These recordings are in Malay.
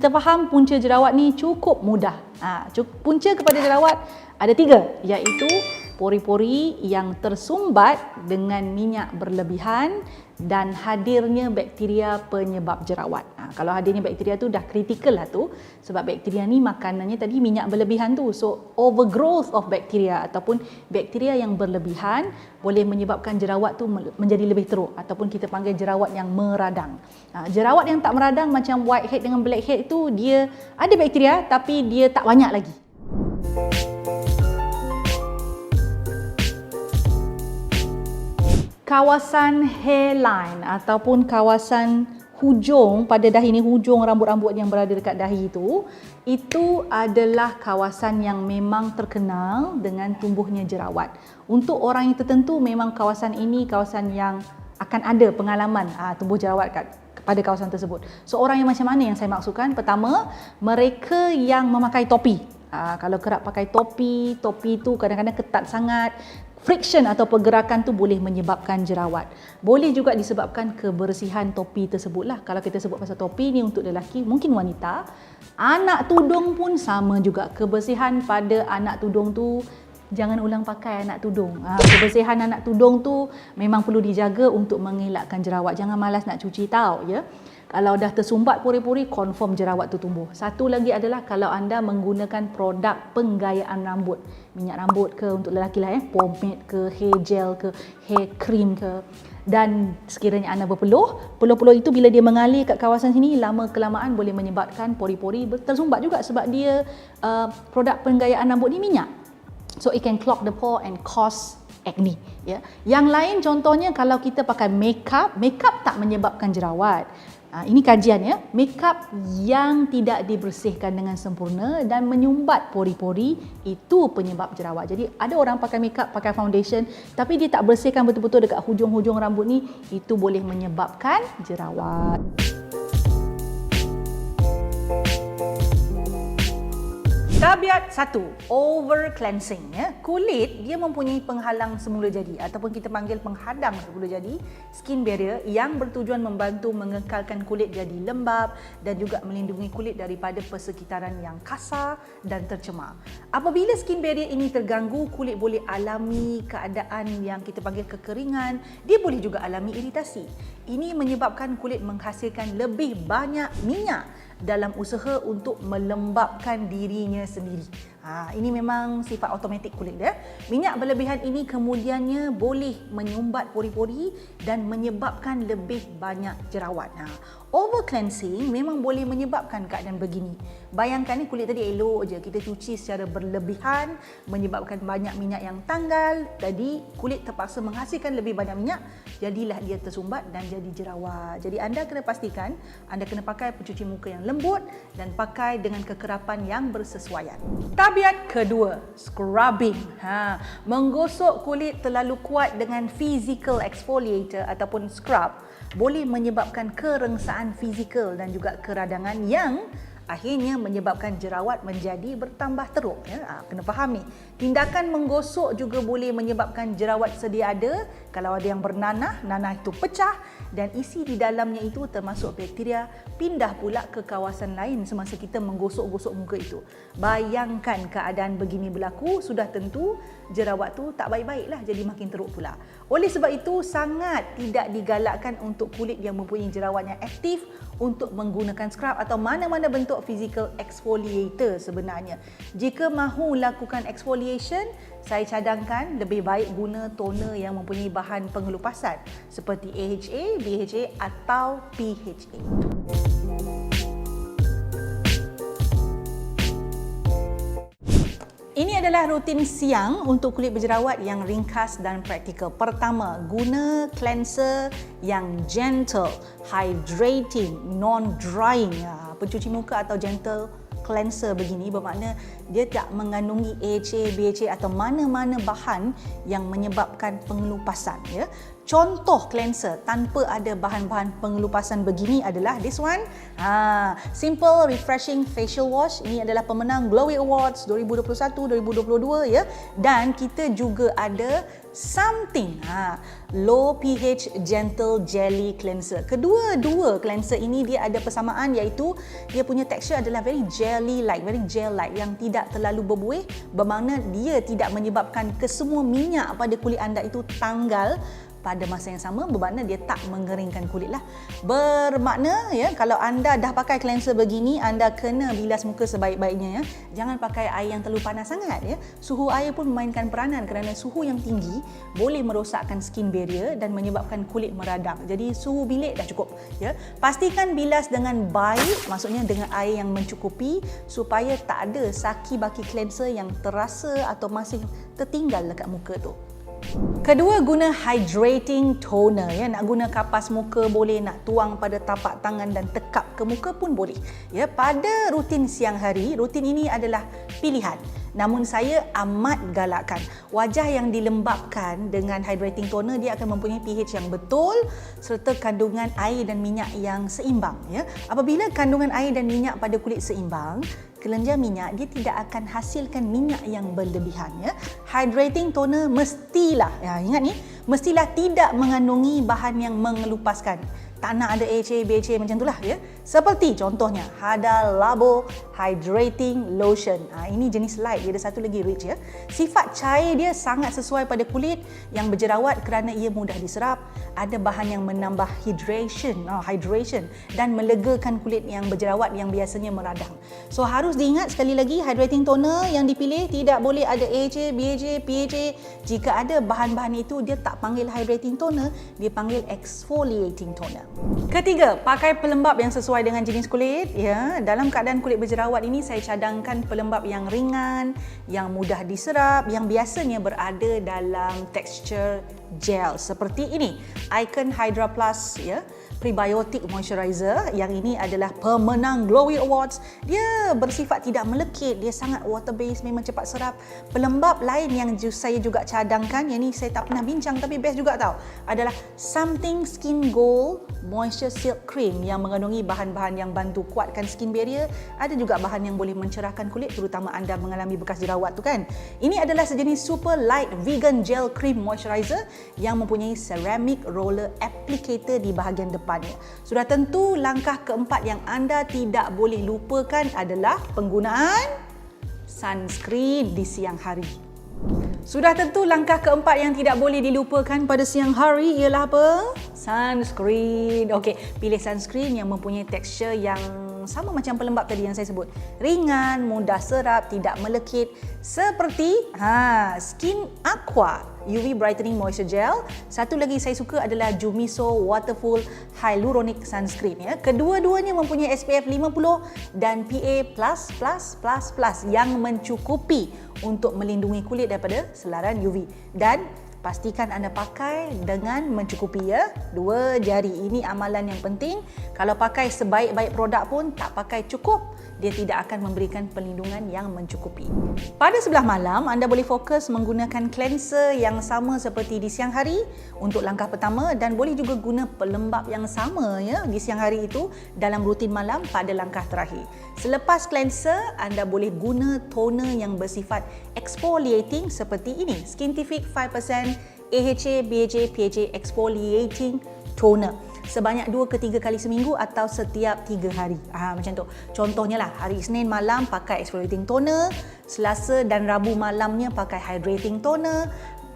kita faham punca jerawat ni cukup mudah. Punca kepada jerawat ada 3, iaitu pori-pori yang tersumbat dengan minyak berlebihan dan hadirnya bakteria penyebab jerawat. Kalau hadirnya bakteria tu dah kritikal lah tu, sebab bakteria ni makanannya tadi minyak berlebihan tu. So overgrowth of bacteria ataupun bakteria yang berlebihan boleh menyebabkan jerawat tu menjadi lebih teruk ataupun kita panggil jerawat yang meradang. Jerawat yang tak meradang macam whitehead dengan blackhead tu, dia ada bakteria tapi dia tak banyak lagi. Kawasan hairline ataupun kawasan hujung pada dahi ni, hujung rambut-rambut yang berada dekat dahi itu adalah kawasan yang memang terkenal dengan tumbuhnya jerawat. Untuk orang yang tertentu memang kawasan ini kawasan yang akan ada pengalaman tumbuh jerawat pada kawasan tersebut. So orang yang macam mana yang saya maksudkan? Pertama, mereka yang memakai topi. Kalau kerap pakai topi tu kadang-kadang ketat sangat. Friction atau pergerakan tu boleh menyebabkan jerawat. Boleh juga disebabkan kebersihan topi tersebut lah. Kalau kita sebut pasal topi ni untuk lelaki, mungkin wanita. Anak tudung pun sama juga. Kebersihan pada anak tudung tu, jangan ulang pakai anak tudung. Kebersihan anak tudung tu memang perlu dijaga untuk mengelakkan jerawat. Jangan malas nak cuci tau, ya. Kalau dah tersumbat pori-pori, confirm jerawat tu tumbuh. Satu lagi adalah kalau anda menggunakan produk penggayaan rambut. Minyak rambut ke untuk lelaki lah, pomade ke, hair gel ke, hair cream ke. Dan sekiranya anda berpeluh, peluh-peluh itu bila dia mengalir kat kawasan sini, lama kelamaan boleh menyebabkan pori-pori tersumbat juga sebab dia produk penggayaan rambut ni minyak. So it can clog the pore and cause acne, ya. Yang lain contohnya kalau kita pakai makeup tak menyebabkan jerawat. Ini kajian, ya. Makeup yang tidak dibersihkan dengan sempurna dan menyumbat pori-pori itu penyebab jerawat. Jadi ada orang pakai makeup, pakai foundation tapi dia tak bersihkan betul-betul dekat hujung-hujung rambut ni, itu boleh menyebabkan jerawat. Tabiat 1, over cleansing, ya. Kulit dia mempunyai penghalang semula jadi ataupun kita panggil penghadang semula jadi, skin barrier, yang bertujuan membantu mengekalkan kulit jadi lembap dan juga melindungi kulit daripada persekitaran yang kasar dan tercemar. Apabila skin barrier ini terganggu, kulit boleh alami keadaan yang kita panggil kekeringan, dia boleh juga alami iritasi. Ini menyebabkan kulit menghasilkan lebih banyak minyak dalam usaha untuk melembapkan dirinya sendiri. Ini memang sifat automatik kulit dia. Minyak berlebihan ini kemudiannya boleh menyumbat pori-pori dan menyebabkan lebih banyak jerawat. Over cleansing memang boleh menyebabkan keadaan begini. Bayangkan ni kulit tadi elok je, kita cuci secara berlebihan menyebabkan banyak minyak yang tanggal. Jadi kulit terpaksa menghasilkan lebih banyak minyak, jadilah dia tersumbat dan jadi jerawat. Jadi anda kena pastikan anda kena pakai pencuci muka yang lembut dan pakai dengan kekerapan yang bersesuaian. Tabiat kedua, scrubbing. Menggosok kulit terlalu kuat dengan physical exfoliator ataupun scrub boleh menyebabkan kerengsaan fizikal dan juga keradangan yang akhirnya menyebabkan jerawat menjadi bertambah teruk, ya. Kena faham ni. Tindakan menggosok juga boleh menyebabkan jerawat sedia ada. Kalau ada yang bernanah, nanah itu pecah dan isi di dalamnya itu termasuk bakteria pindah pula ke kawasan lain semasa kita menggosok-gosok muka itu. Bayangkan keadaan begini berlaku, sudah tentu jerawat tu tak baik-baiklah, jadi makin teruk pula. Oleh sebab itu sangat tidak digalakkan untuk kulit yang mempunyai jerawat yang aktif untuk menggunakan scrub atau mana-mana bentuk physical exfoliator sebenarnya. Jika mahu lakukan exfoliation, saya cadangkan lebih baik guna toner yang mempunyai bahan pengelupasan seperti AHA, BHA atau PHA. Ini adalah rutin siang untuk kulit berjerawat yang ringkas dan praktikal. Pertama, guna cleanser yang gentle, hydrating, non-drying. Pencuci muka atau gentle cleanser begini bermakna dia tak mengandungi AHA, BHA atau mana-mana bahan yang menyebabkan pengelupasan, ya. Contoh cleanser tanpa ada bahan-bahan pengelupasan begini adalah this one. Simple Refreshing Facial Wash. Ini adalah pemenang Glowy Awards 2021-2022, ya. Dan kita juga ada Something Low pH Gentle Jelly Cleanser. Kedua-dua cleanser ini dia ada persamaan, iaitu dia punya tekstur adalah very jelly like, very gel like, yang tidak terlalu berbuih, bermakna dia tidak menyebabkan kesemua minyak pada kulit anda itu tanggal pada masa yang sama, bermakna dia tak mengeringkan kulit lah. Bermakna, ya, kalau anda dah pakai cleanser begini, anda kena bilas muka sebaik-baiknya, ya. Jangan pakai air yang terlalu panas sangat, ya. Suhu air pun memainkan peranan kerana suhu yang tinggi boleh merosakkan skin barrier dan menyebabkan kulit meradang. Jadi suhu bilik dah cukup, ya. Pastikan bilas dengan baik, maksudnya dengan air yang mencukupi, supaya tak ada saki-baki cleanser yang terasa atau masih tertinggal dekat muka tu. Kedua, guna hydrating toner, ya. Nak guna kapas muka boleh, nak tuang pada tapak tangan dan tekap ke muka pun boleh, ya. Pada rutin siang hari, rutin ini adalah pilihan. Namun saya amat galakkan wajah yang dilembapkan dengan hydrating toner, dia akan mempunyai pH yang betul serta kandungan air dan minyak yang seimbang, ya. Apabila kandungan air dan minyak pada kulit seimbang, kelenjar minyak dia tidak akan hasilkan minyak yang berlebihan, ya. Hydrating toner mestilah, ya, ingat ni, mestilah tidak mengandungi bahan yang mengelupaskan. Tak nak ada AHA, BHA macam itulah, ya. Seperti contohnya Hada Labo Hydrating Lotion. Ini jenis light, dia ada satu lagi rich, ya. Sifat cair dia sangat sesuai pada kulit yang berjerawat kerana ia mudah diserap. Ada bahan yang menambah hydration dan melegakan kulit yang berjerawat yang biasanya meradang. So harus diingat sekali lagi, hydrating toner yang dipilih tidak boleh ada AHA, BHA, PHA. Jika ada bahan-bahan itu, dia tak panggil hydrating toner, dia panggil exfoliating toner. Ketiga, pakai pelembap yang sesuai dengan jenis kulit, ya. Dalam keadaan kulit berjerawat ini, saya cadangkan pelembap yang ringan, yang mudah diserap, yang biasanya berada dalam tekstur gel seperti ini. Icon Hydra Plus, ya, Prebiotic Moisturizer. Yang ini adalah pemenang Glowy Awards. Dia bersifat tidak melekit, dia sangat water based, memang cepat serap. Pelembap lain yang saya juga cadangkan, yang ini saya tak pernah bincang tapi best juga tau, adalah Something Skin Gold Moisture Silk Cream yang mengandungi bahan-bahan yang bantu kuatkan skin barrier. Ada juga bahan yang boleh mencerahkan kulit, terutama anda mengalami bekas jerawat tu kan. Ini adalah sejenis super light vegan gel cream moisturizer yang mempunyai ceramic roller applicator di bahagian depannya. Sudah tentu langkah keempat yang anda tidak boleh lupakan adalah penggunaan sunscreen di siang hari. Sudah tentu langkah keempat yang tidak boleh dilupakan pada siang hari ialah apa? Sunscreen. Okey, pilih sunscreen yang mempunyai tekstur yang sama macam pelembap tadi yang saya sebut. Ringan, mudah serap, tidak melekit. Seperti Skin Aqua UV Brightening Moisture Gel. Satu lagi saya suka adalah Jumiso Waterful Hyaluronic Sunscreen, ya. Kedua-duanya mempunyai SPF 50 dan PA+++ yang mencukupi untuk melindungi kulit daripada selaran UV. Dan pastikan anda pakai dengan mencukupi, ya. 2 jari. Ini amalan yang penting. Kalau pakai sebaik-baik produk pun tak pakai cukup, dia tidak akan memberikan perlindungan yang mencukupi. Pada sebelah malam, anda boleh fokus menggunakan cleanser yang sama seperti di siang hari untuk langkah pertama, dan boleh juga guna pelembap yang sama, ya, di siang hari itu dalam rutin malam pada langkah terakhir. Selepas cleanser, anda boleh guna toner yang bersifat exfoliating seperti ini. Skintific 5% AHA, BHA, PHA Exfoliating Toner. Sebanyak 2 ke 3 kali seminggu atau setiap 3 hari. Macam tu. Contohnya lah, hari Isnin malam pakai exfoliating toner, Selasa dan Rabu malamnya pakai hydrating toner,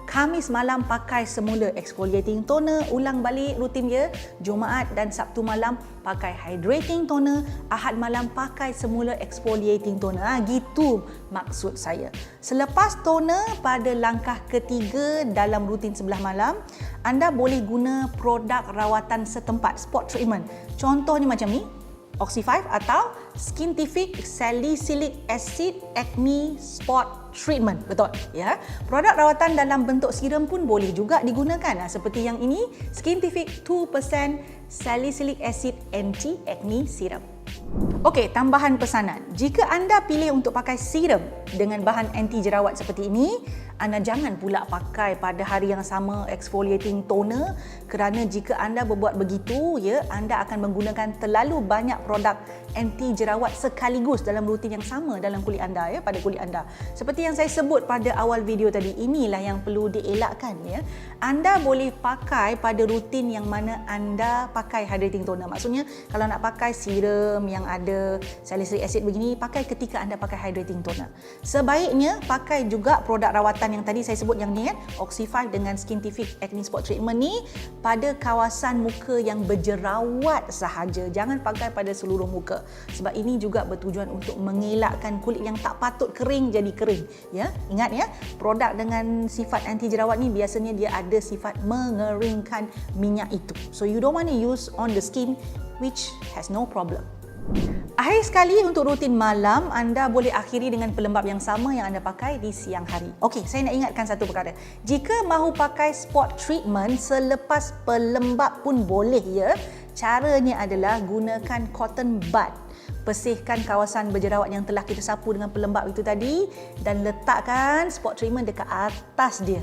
Khamis malam pakai semula exfoliating toner, ulang balik rutin dia, Jumaat dan Sabtu malam pakai hydrating toner, Ahad malam pakai semula exfoliating toner. Gitu maksud saya. Selepas toner pada langkah ketiga dalam rutin sebelah malam, anda boleh guna produk rawatan setempat, spot treatment. Contohnya macam ni, Oxy 5 atau Skintific Salicylic Acid Acne Spot Treatment. Betul, ya. Produk rawatan dalam bentuk serum pun boleh juga digunakan. Seperti yang ini, Skintific 2% Salicylic Acid Anti Acne Serum. Okey, tambahan pesanan. Jika anda pilih untuk pakai serum dengan bahan anti jerawat seperti ini, anda jangan pula pakai pada hari yang sama exfoliating toner, kerana jika anda berbuat begitu, ya, anda akan menggunakan terlalu banyak produk anti jerawat sekaligus dalam rutin yang sama dalam kulit anda, ya, pada kulit anda. Seperti yang saya sebut pada awal video tadi, inilah yang perlu dielakkan, ya. Anda boleh pakai pada rutin yang mana anda pakai hydrating toner. Maksudnya kalau nak pakai serum yang ada salicylic acid begini, pakai ketika anda pakai hydrating toner. Sebaiknya pakai juga produk rawatan yang tadi saya sebut yang ni, kan, Oxy-5 dengan Skintific Acne Spot Treatment ni pada kawasan muka yang berjerawat sahaja. Jangan pakai pada seluruh muka. Sebab ini juga bertujuan untuk mengelakkan kulit yang tak patut kering jadi kering, ya. Ingat, ya, produk dengan sifat anti jerawat ni biasanya dia ada sifat mengeringkan minyak itu. So you don't want to use on the skin which has no problem. Akhir sekali, untuk rutin malam, anda boleh akhiri dengan pelembap yang sama yang anda pakai di siang hari. Okey, saya nak ingatkan satu perkara. Jika mahu pakai spot treatment selepas pelembap pun boleh, ya. Caranya adalah gunakan cotton bud. Bersihkan kawasan berjerawat yang telah kita sapu dengan pelembap itu tadi dan letakkan spot treatment dekat atas dia.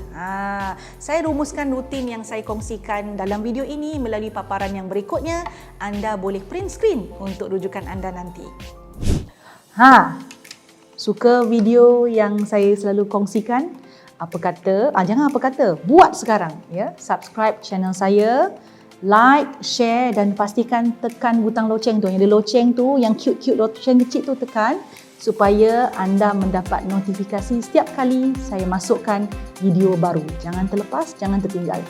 Saya rumuskan rutin yang saya kongsikan dalam video ini melalui paparan yang berikutnya. Anda boleh print screen untuk rujukan anda nanti. Suka video yang saya selalu kongsikan? Apa kata? Jangan apa kata, buat sekarang, ya. Subscribe channel saya, like, share dan pastikan tekan butang loceng tu. Yang ada loceng tu, yang cute-cute loceng kecil tu, tekan supaya anda mendapat notifikasi setiap kali saya masukkan video baru. Jangan terlepas, jangan tertinggal.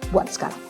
Buat sekarang.